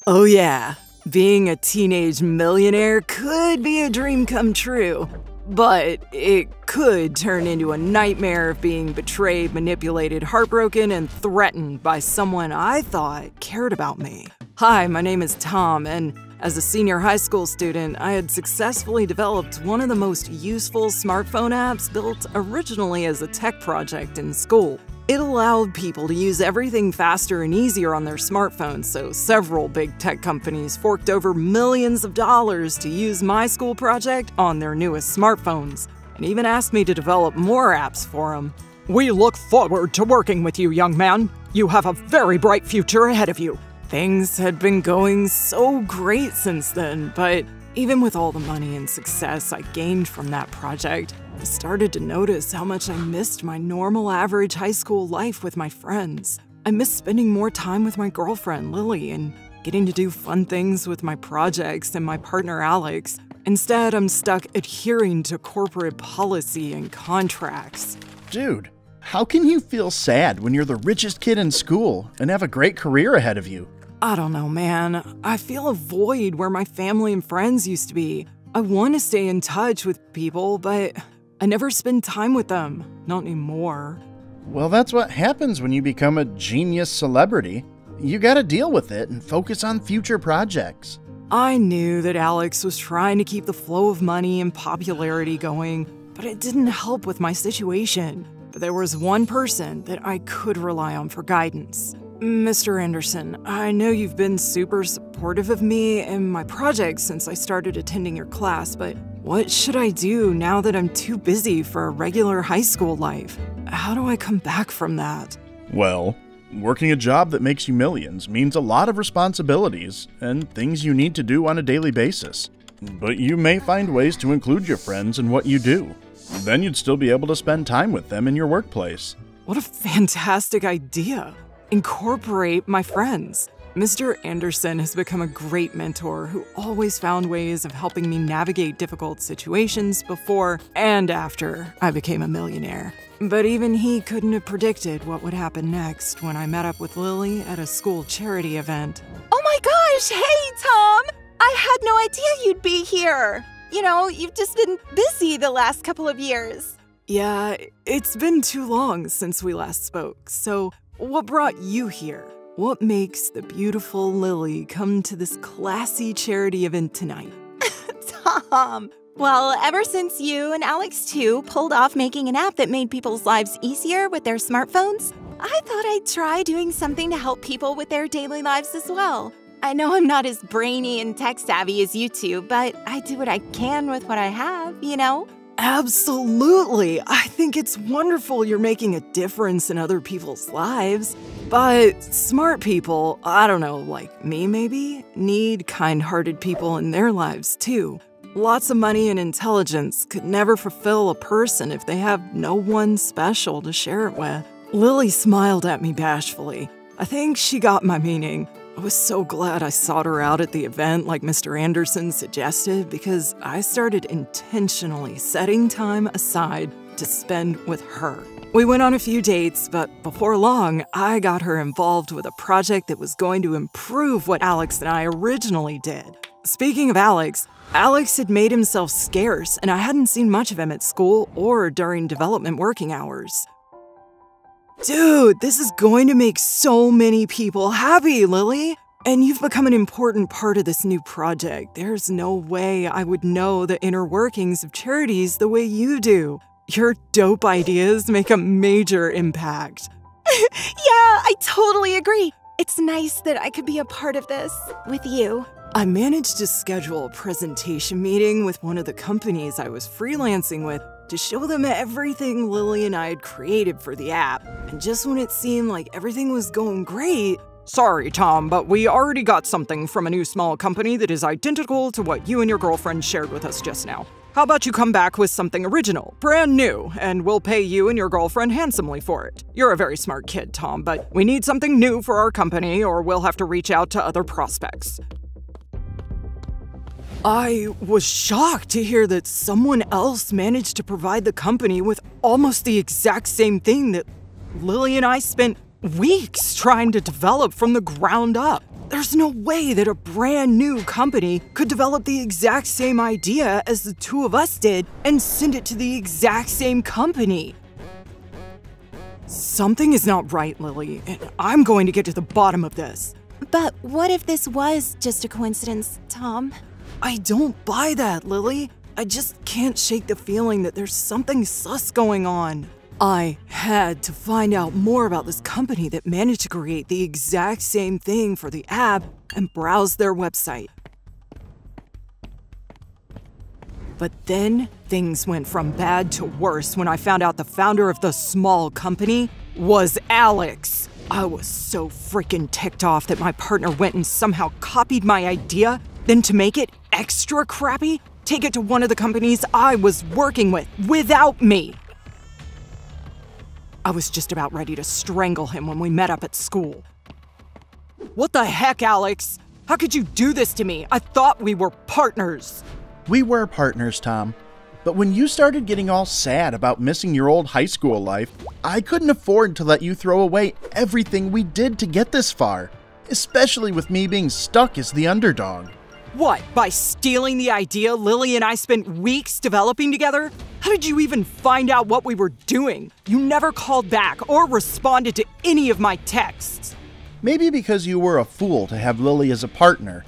Oh yeah, being a teenage millionaire could be a dream come true, but it could turn into a nightmare of being betrayed, manipulated, heartbroken, and threatened by someone I thought cared about me. Hi, my name is Tom, and as a senior high school student, I had successfully developed one of the most useful smartphone apps built originally as a tech project in school. It allowed people to use everything faster and easier on their smartphones, so several big tech companies forked over millions of dollars to use my school project on their newest smartphones, and even asked me to develop more apps for them. We look forward to working with you, young man. You have a very bright future ahead of you. Things had been going so great since then, but even with all the money and success I gained from that project, I started to notice how much I missed my normal average high school life with my friends. I missed spending more time with my girlfriend, Lily, and getting to do fun things with my projects and my partner, Alex. Instead, I'm stuck adhering to corporate policy and contracts. Dude, how can you feel sad when you're the richest kid in school and have a great career ahead of you? I don't know, man. I feel a void where my family and friends used to be. I want to stay in touch with people, but I never spend time with them. Not anymore. Well, that's what happens when you become a genius celebrity. You gotta deal with it and focus on future projects. I knew that Alex was trying to keep the flow of money and popularity going, but it didn't help with my situation. But there was one person that I could rely on for guidance. Mr. Anderson, I know you've been super supportive of me and my projects since I started attending your class, but what should I do now that I'm too busy for a regular high school life? How do I come back from that? Well, working a job that makes you millions means a lot of responsibilities and things you need to do on a daily basis. But you may find ways to include your friends in what you do. Then you'd still be able to spend time with them in your workplace. What a fantastic idea! Incorporate my friends. Mr. Anderson has become a great mentor who always found ways of helping me navigate difficult situations before and after I became a millionaire. But even he couldn't have predicted what would happen next when I met up with Lily at a school charity event. Oh my gosh, hey Tom! I had no idea you'd be here. You know, you've just been busy the last couple of years. Yeah, it's been too long since we last spoke, so what brought you here? What makes the beautiful Lily come to this classy charity event tonight? Tom! Well, ever since you and Alex too pulled off making an app that made people's lives easier with their smartphones, I thought I'd try doing something to help people with their daily lives as well. I know I'm not as brainy and tech-savvy as you two, but I do what I can with what I have, you know? Absolutely! I think it's wonderful you're making a difference in other people's lives. But smart people, I don't know, like me maybe, need kind-hearted people in their lives too. Lots of money and intelligence could never fulfill a person if they have no one special to share it with. Lily smiled at me bashfully. I think she got my meaning. I was so glad I sought her out at the event like Mr. Anderson suggested because I started intentionally setting time aside to spend with her. We went on a few dates, but before long, I got her involved with a project that was going to improve what Alex and I originally did. Speaking of Alex had made himself scarce, and I hadn't seen much of him at school or during development working hours. Dude, this is going to make so many people happy, Lily! And you've become an important part of this new project. There's no way I would know the inner workings of charities the way you do. Your dope ideas make a major impact. Yeah, I totally agree. It's nice that I could be a part of this with you. I managed to schedule a presentation meeting with one of the companies I was freelancing with to show them everything Lily and I had created for the app. And just when it seemed like everything was going great— Sorry, Tom, but we already got something from a new small company that is identical to what you and your girlfriend shared with us just now. How about you come back with something original, brand new, and we'll pay you and your girlfriend handsomely for it. You're a very smart kid, Tom, but we need something new for our company or we'll have to reach out to other prospects. I was shocked to hear that someone else managed to provide the company with almost the exact same thing that Lily and I spent weeks trying to develop from the ground up. There's no way that a brand new company could develop the exact same idea as the two of us did and send it to the exact same company. Something is not right, Lily, and I'm going to get to the bottom of this. But what if this was just a coincidence, Tom? I don't buy that, Lily. I just can't shake the feeling that there's something sus going on. I had to find out more about this company that managed to create the exact same thing for the app and browse their website. But then things went from bad to worse when I found out the founder of the small company was Alex. I was so freaking ticked off that my partner went and somehow copied my idea, then to make it extra crappy, take it to one of the companies I was working with without me. I was just about ready to strangle him when we met up at school. What the heck, Alex? How could you do this to me? I thought we were partners. We were partners, Tom. But when you started getting all sad about missing your old high school life, I couldn't afford to let you throw away everything we did to get this far, especially with me being stuck as the underdog. What, by stealing the idea Lily and I spent weeks developing together? How did you even find out what we were doing? You never called back or responded to any of my texts. Maybe because you were a fool to have Lily as a partner,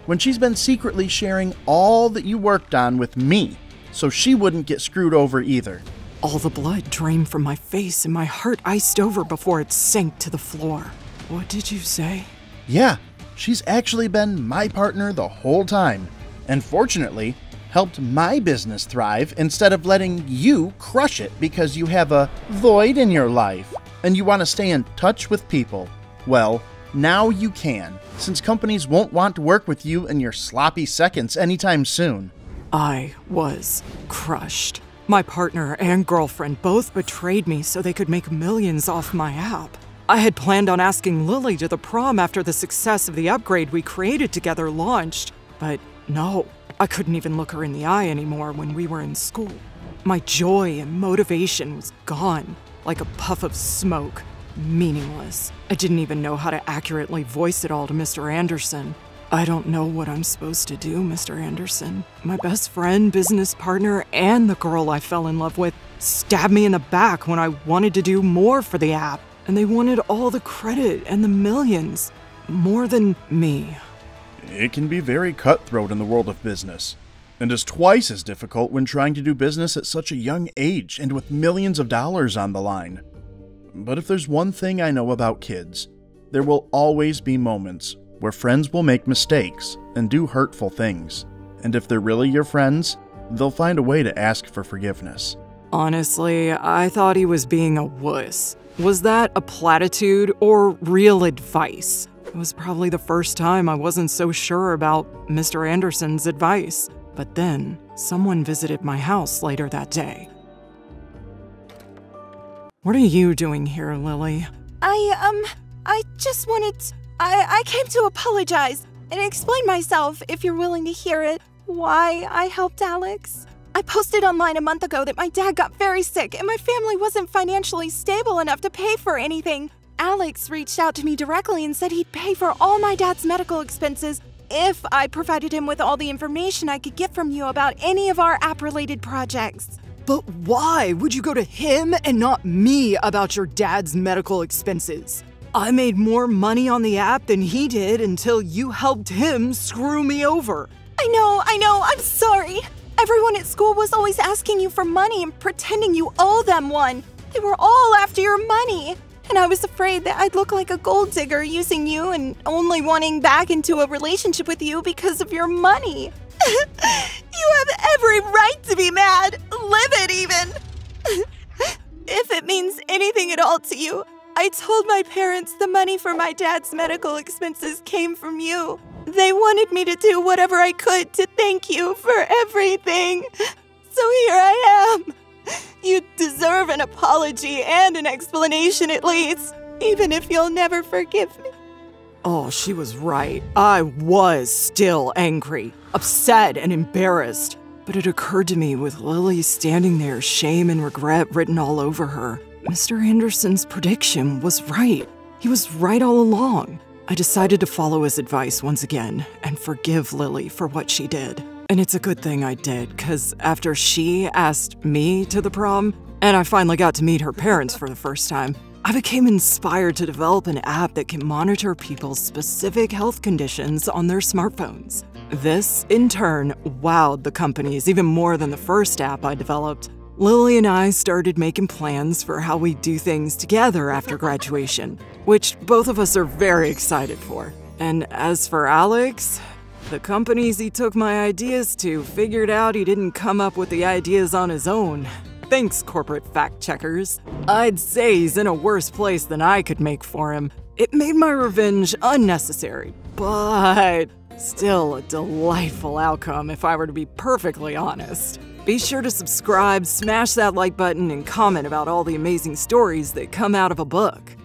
when she's been secretly sharing all that you worked on with me, so she wouldn't get screwed over either. All the blood drained from my face and my heart iced over before it sank to the floor. What did you say? Yeah, she's actually been my partner the whole time, and fortunately, helped my business thrive instead of letting you crush it because you have a void in your life and you want to stay in touch with people. Well, now you can, since companies won't want to work with you and your sloppy seconds anytime soon. I was crushed. My partner and girlfriend both betrayed me so they could make millions off my app. I had planned on asking Lily to the prom after the success of the upgrade we created together launched, but no, I couldn't even look her in the eye anymore when we were in school. My joy and motivation was gone, like a puff of smoke, meaningless. I didn't even know how to accurately voice it all to Mr. Anderson. I don't know what I'm supposed to do, Mr. Anderson. My best friend, business partner, and the girl I fell in love with stabbed me in the back when I wanted to do more for the app. And they wanted all the credit and the millions, more than me. It can be very cutthroat in the world of business, and is twice as difficult when trying to do business at such a young age and with millions of dollars on the line. But if there's one thing I know about kids, there will always be moments where friends will make mistakes and do hurtful things. And if they're really your friends, they'll find a way to ask for forgiveness. Honestly, I thought he was being a wuss. Was that a platitude or real advice? It was probably the first time I wasn't so sure about Mr. Anderson's advice. But then, someone visited my house later that day. What are you doing here, Lily? I just wanted I came to apologize and explain myself, if you're willing to hear it, why I helped Alex. I posted online a month ago that my dad got very sick and my family wasn't financially stable enough to pay for anything. Alex reached out to me directly and said he'd pay for all my dad's medical expenses if I provided him with all the information I could get from you about any of our app-related projects. But why would you go to him and not me about your dad's medical expenses? I made more money on the app than he did until you helped him screw me over. I know, I'm sorry. Everyone at school was always asking you for money and pretending you owe them one. They were all after your money. And I was afraid that I'd look like a gold digger using you and only wanting back into a relationship with you because of your money. You have every right to be mad. Live it even. If it means anything at all to you, I told my parents the money for my dad's medical expenses came from you. They wanted me to do whatever I could to thank you for everything. So here I am. You deserve an apology and an explanation at least, even if you'll never forgive me. Oh, she was right. I was still angry, upset, and embarrassed. But it occurred to me with Lily standing there, shame and regret written all over her. Mr. Anderson's prediction was right. He was right all along. I decided to follow his advice once again and forgive Lily for what she did. And it's a good thing I did, because after she asked me to the prom, and I finally got to meet her parents for the first time, I became inspired to develop an app that can monitor people's specific health conditions on their smartphones. This, in turn, wowed the companies even more than the first app I developed. Lily and I started making plans for how we do things together after graduation, which both of us are very excited for. And as for Alex, the companies he took my ideas to figured out he didn't come up with the ideas on his own. Thanks, corporate fact-checkers. I'd say he's in a worse place than I could make for him. It made my revenge unnecessary, but still a delightful outcome if I were to be perfectly honest. Be sure to subscribe, smash that like button, and comment about all the amazing stories that come out of a book.